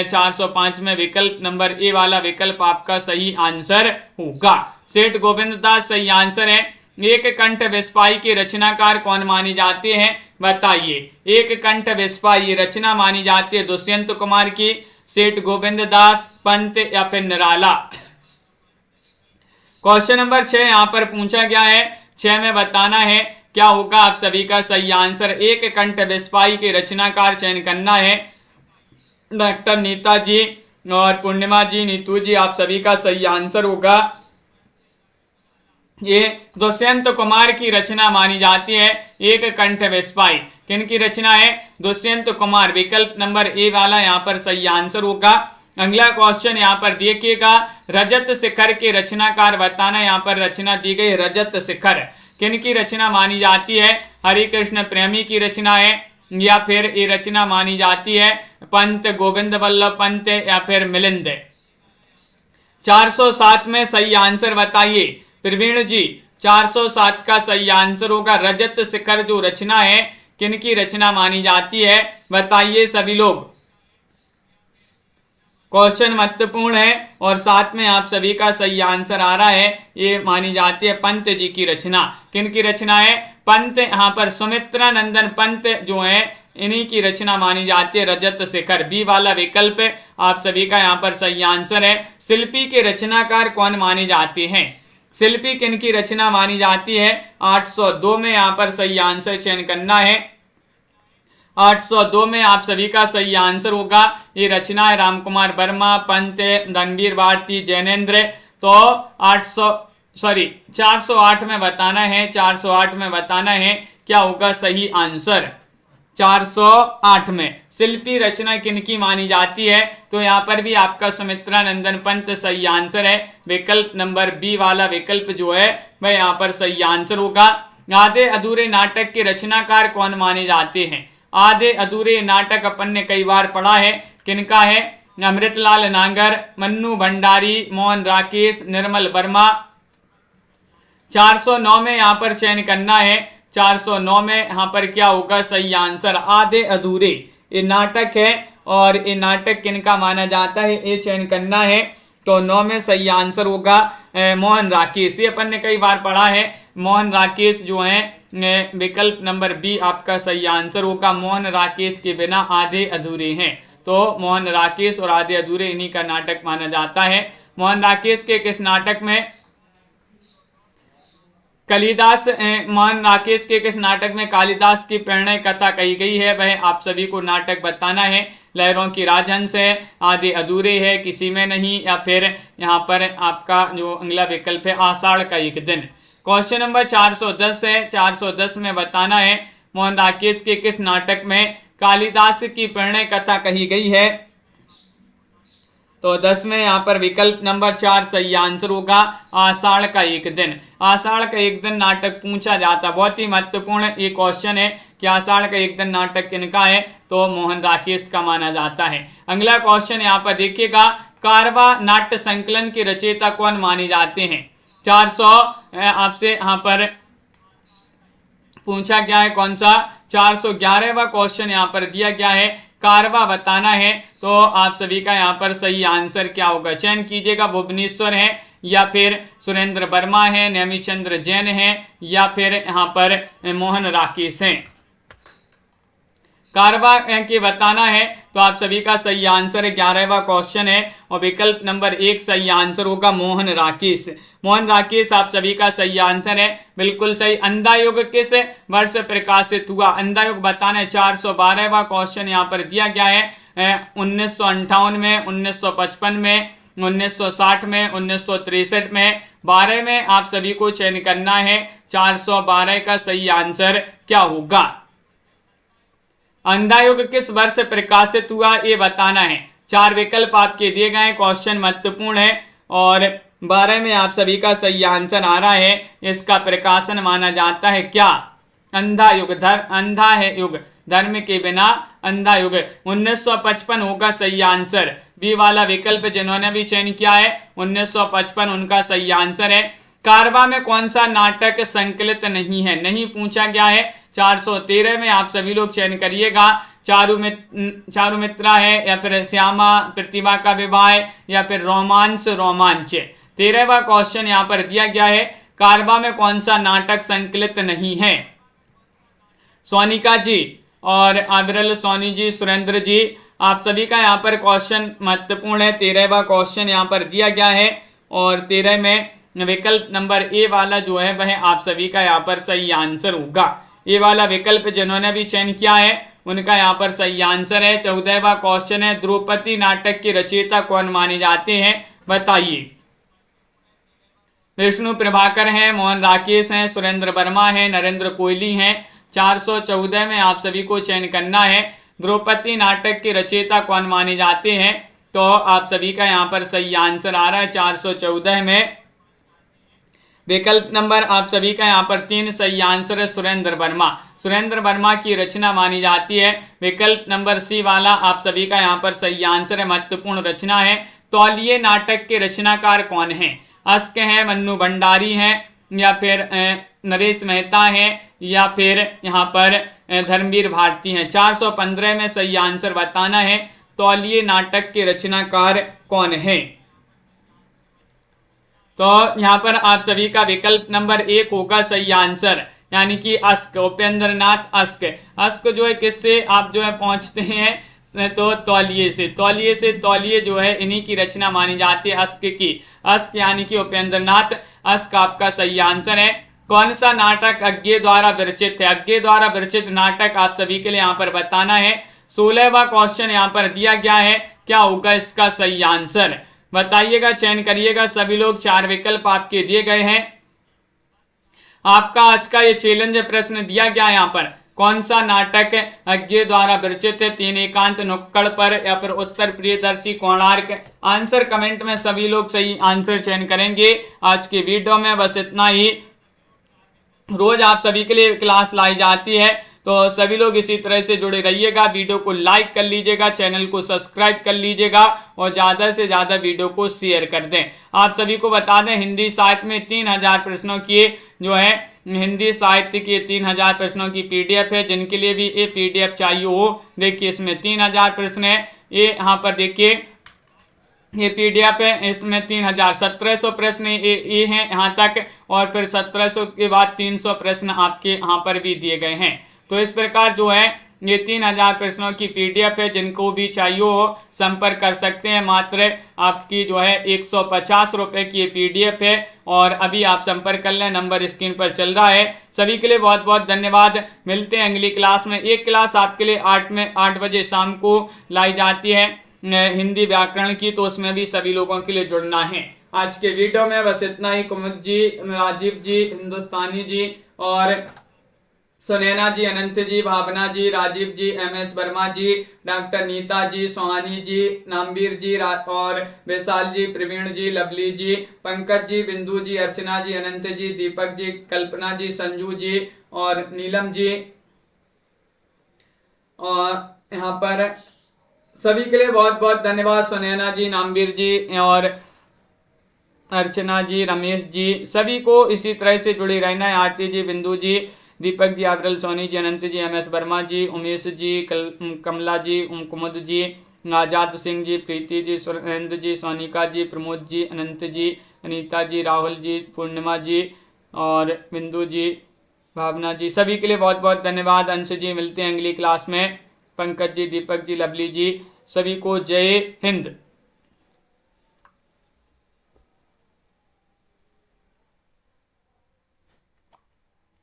405 में विकल्प नंबर ए वाला विकल्प आपका सही आंसर होगा। सेठ गोविंद दास सही आंसर है। एक कंठ विस्पाई के रचनाकार कौन मानी जाते हैं बताइए। एक कंठ विस्पाई रचना मानी जाती है दुष्यंत कुमार की, सेठ गोविंद दास, पंत या फिर निराला। क्वेश्चन नंबर 6 यहाँ पर पूछा गया है। 6 में बताना है क्या होगा आप सभी का सही आंसर। एक कंठ विस्पाई के रचनाकार चयन करना है। डॉक्टर नीता जी और पूर्णिमा जी, नीतू जी आप सभी का सही आंसर होगा। ये दुष्यंत कुमार की रचना मानी जाती है एक कंठ विस्पाई। किन की रचना है? दुष्यंत कुमार। विकल्प नंबर ए वाला यहाँ पर सही आंसर होगा। अगला क्वेश्चन यहाँ पर देखिएगा। रजत शिखर के रचनाकार बताना। यहाँ पर रचना दी गई रजत शिखर। किन की रचना मानी जाती है? हरिकृष्ण प्रेमी की रचना है या फिर ये रचना मानी जाती है पंत गोविंद वल्लभ पंत या फिर मिलिंद। 407 में सही आंसर बताइए प्रवीण जी। 407 का सही आंसर होगा रजत शिखर जो रचना है किन की रचना मानी जाती है बताइए सभी लोग। क्वेश्चन महत्वपूर्ण है और साथ में आप सभी का सही आंसर आ रहा है। ये मानी जाती है पंत जी की रचना। किन की रचना है? पंत। यहाँ पर सुमित्रा नंदन पंत जो है इन्हीं की रचना मानी जाती है रजत शिखर। बी वाला विकल्प आप सभी का यहाँ पर सही आंसर है। शिल्पी के रचनाकार कौन माने जाते हैं? शिल्पी किन की रचना मानी जाती है? 802 में यहाँ पर सही आंसर चयन करना है। 802 में आप सभी का सही आंसर होगा। ये रचना है राम कुमार वर्मा, पंत, रणवीर भारती, जैनेन्द्र। तो 408 में बताना है। 408 में बताना है क्या होगा सही आंसर। 408 में शिल्पी रचना किनकी मानी जाती है? तो यहाँ पर भी आपका सुमित्रा नंदन पंत सही आंसर है। विकल्प नंबर बी वाला विकल्प जो है वह यहाँ पर सही आंसर होगा। आधे अधूरे नाटक के रचनाकार कौन माने जाते हैं? आधे अधूरे नाटक अपन ने कई बार पढ़ा है। किनका है? अमृतलाल नागर, मन्नू भंडारी, मोहन राकेश, निर्मल वर्मा। 409 में यहाँ पर चयन करना है। 409 में यहाँ पर क्या होगा सही आंसर। आधे अधूरे ये नाटक है और ये नाटक किनका माना जाता है ये चयन करना है। तो 9 में सही आंसर होगा मोहन राकेश। ये अपन ने कई बार पढ़ा है। मोहन राकेश जो है विकल्प नंबर बी आपका सही आंसर होगा। मोहन राकेश के बिना आधे अधूरे हैं। तो मोहन राकेश और आधे अधूरे इन्हीं का नाटक माना जाता है। मोहन राकेश के किस नाटक में कालिदास मोहन राकेश के किस नाटक में कालिदास की प्रणय कथा कही गई है? वह आप सभी को नाटक बताना है। लहरों की राजहंस है, आधे अधूरे है, किसी में नहीं, या फिर यहाँ पर आपका जो अगला विकल्प है आषाढ़ का एक दिन। क्वेश्चन नंबर 410 है। 410 में बताना है मोहन राकेश के किस नाटक में कालिदास की प्रणय कथा कही गई है? तो 10 में यहाँ पर विकल्प नंबर 4 सही आंसर होगा आषाढ़ का एक दिन। आषाढ़ का एक दिन नाटक पूछा जाता, बहुत ही महत्वपूर्ण ये क्वेश्चन है कि आषाढ़ का एक दिन नाटक किनका है? तो मोहन राकेश का माना जाता है। अगला क्वेश्चन यहाँ पर देखिएगा, कारवा नाट्य संकलन के रचयिता कौन माने जाते हैं? 400 आपसे यहाँ पर पूछा गया है, कौन सा? 411वां क्वेश्चन यहाँ पर दिया गया है, कारवा बताना है। तो आप सभी का यहाँ पर सही आंसर क्या होगा? चयन कीजिएगा, भुवनेश्वर है, या फिर सुरेंद्र वर्मा है, नेमिचंद्र जैन है, या फिर यहाँ पर मोहन राकेश हैं। कारवा के बताना है तो आप सभी का सही आंसर 11वां क्वेश्चन है और विकल्प नंबर 1 सही आंसर होगा मोहन राकेश। मोहन राकेश आप सभी का सही आंसर है, बिल्कुल सही। अंधा युग किस वर्ष प्रकाशित हुआ? अंधा युग बताना है। 412वां क्वेश्चन यहाँ पर दिया गया है, 1958 में, 1955 में, 1960 में, 1963 में, 12 में आप सभी को चयन करना है। 412 का सही आंसर क्या होगा? अंधा युग किस वर्ष प्रकाशित हुआ ये बताना है। 4 विकल्प आपके दिए गए हैं, क्वेश्चन महत्वपूर्ण है और 12 में आप सभी का सही आंसर आ रहा है। इसका प्रकाशन माना जाता है क्या? अंधा युग। अंधा है युग, धर्म के बिना अंधा युग। 1955 होगा सही आंसर। बी वाला विकल्प जिन्होंने भी चयन किया है 1955 उनका सही आंसर है। कारवा में कौन सा नाटक संकलित नहीं है? नहीं पूछा गया है। 413 में आप सभी लोग चयन करिएगा। चारुमित्रा है, या फिर श्यामा प्रतिभा का विवाह, या फिर रोमांस रोमांच। 13वां क्वेश्चन यहाँ पर दिया गया है, कारवा में कौन सा नाटक संकलित नहीं है? सोनिका जी और अविरल सोनी जी, सुरेंद्र जी, आप सभी का यहाँ पर क्वेश्चन महत्वपूर्ण है। 13वां क्वेश्चन यहाँ पर दिया गया है और 13 में विकल्प नंबर ए वाला जो है वह आप सभी का यहाँ पर सही आंसर होगा। ए वाला विकल्प जिन्होंने भी चयन किया है उनका यहाँ पर सही आंसर है। 14वां क्वेश्चन है, द्रौपदी नाटक के रचयिता कौन माने जाते हैं? बताइए। विष्णु प्रभाकर हैं, मोहन राकेश हैं, सुरेंद्र वर्मा हैं, नरेंद्र कोहली हैं। 414 में आप सभी को चयन करना है, द्रौपदी नाटक के रचयिता कौन माने जाते हैं? तो आप सभी का यहाँ पर सही आंसर आ रहा है 414 में विकल्प नंबर आप सभी का यहाँ पर 3 सही आंसर है, सुरेंद्र वर्मा। सुरेंद्र वर्मा की रचना मानी जाती है। विकल्प नंबर सी वाला आप सभी का यहाँ पर सही आंसर है, महत्वपूर्ण रचना है। तौलिए नाटक के रचनाकार कौन हैं? अस्क हैं, मन्नू भंडारी हैं, या फिर नरेश मेहता हैं, या फिर यहाँ पर धर्मवीर भारती हैं। 415 में सही आंसर बताना है, तौलिए नाटक के रचनाकार कौन है? तो यहाँ पर आप सभी का विकल्प नंबर 1 होगा सही आंसर, यानी कि ask, Upendra Nath ask. Ask जो है किससे आप जो है पहुंचते हैं? तो तौलिए से। तौलिए जो है इन्हीं की रचना मानी जाती है, अस्क की। अस्क यानी कि उपेंद्र नाथ अस्क आपका सही आंसर है। कौन सा नाटक अज्ञे द्वारा विरचित है? अज्ञे द्वारा विरचित नाटक आप सभी के लिए यहाँ पर बताना है। 16वां क्वेश्चन यहाँ पर दिया गया है, क्या होगा इसका सही आंसर? बताइएगा, चयन करिएगा सभी लोग। 4 विकल्प आपके दिए गए हैं। आपका आज का ये चैलेंज प्रश्न दिया गया यहाँ पर, कौन सा नाटक अज्ञे द्वारा विरचित है? 3 एकांत नुक्कड़ पर, या फिर उत्तर प्रियदर्शी, कोणार्क। आंसर कमेंट में सभी लोग सही आंसर चयन करेंगे। आज की वीडियो में बस इतना ही। रोज आप सभी के लिए क्लास लाई जाती है, तो सभी लोग इसी तरह से जुड़े रहिएगा। वीडियो को लाइक कर लीजिएगा, चैनल को सब्सक्राइब कर लीजिएगा और ज़्यादा से ज़्यादा वीडियो को शेयर कर दें। आप सभी को बता दें, हिंदी साहित्य में 3000 प्रश्नों की जो है हिंदी साहित्य के 3000 प्रश्नों की PDF है। जिनके लिए भी ये PDF चाहिए हो, देखिए इसमें 3000 प्रश्न है। ये यहाँ पर देखिए ये PDF है, इसमें 1700 प्रश्न ये हैं यहाँ तक, और फिर 1700 के बाद 300 प्रश्न आपके यहाँ पर भी दिए गए हैं। तो इस प्रकार जो है ये 3000 प्रश्नों की PDF है, जिनको भी चाहिए हो संपर्क कर सकते हैं। मात्र आपकी जो है 150 रुपये की ये PDF है और अभी आप संपर्क कर लें, नंबर स्क्रीन पर चल रहा है। सभी के लिए बहुत बहुत धन्यवाद। मिलते हैं अगली क्लास में। एक क्लास आपके लिए 8 बजे शाम को लाई जाती है हिंदी व्याकरण की, तो उसमें भी सभी लोगों के लिए जुड़ना है। आज के वीडियो में बस इतना ही। कुमुद जी, राजीव जी, हिंदुस्तानी जी और सुनैना जी, अनंत जी, भावना जी, राजीव जी, MS वर्मा जी, डॉक्टर नीता जी, सोहानी जी, नामवीर जी और विशाल जी, प्रवीण जी, लवली जी, पंकज जी, बिंदु जी, अर्चना जी, अनंत जी, दीपक जी, कल्पना जी, संजू जी और नीलम जी, और यहाँ पर सभी के लिए बहुत बहुत धन्यवाद। सुनैना जी, नामवीर जी और अर्चना जी, रमेश जी, सभी को इसी तरह से जुड़े रहना है। आरती जी, बिंदु जी, दीपक जी, अवरल, सोनी जी, अनंत जी, MS वर्मा जी, उमेश जी, कमला जी, कुमुद जी, आजाद सिंह जी, प्रीति जी, सुरेंद्र जी, सोनिका जी, प्रमोद जी, अनंत जी, अनीता जी, राहुल जी, पूर्णिमा जी और बिंदु जी, भावना जी, सभी के लिए बहुत बहुत धन्यवाद। अंश जी, मिलते हैं अगली क्लास में। पंकज जी, दीपक जी, लवली जी, सभी को जय हिंद।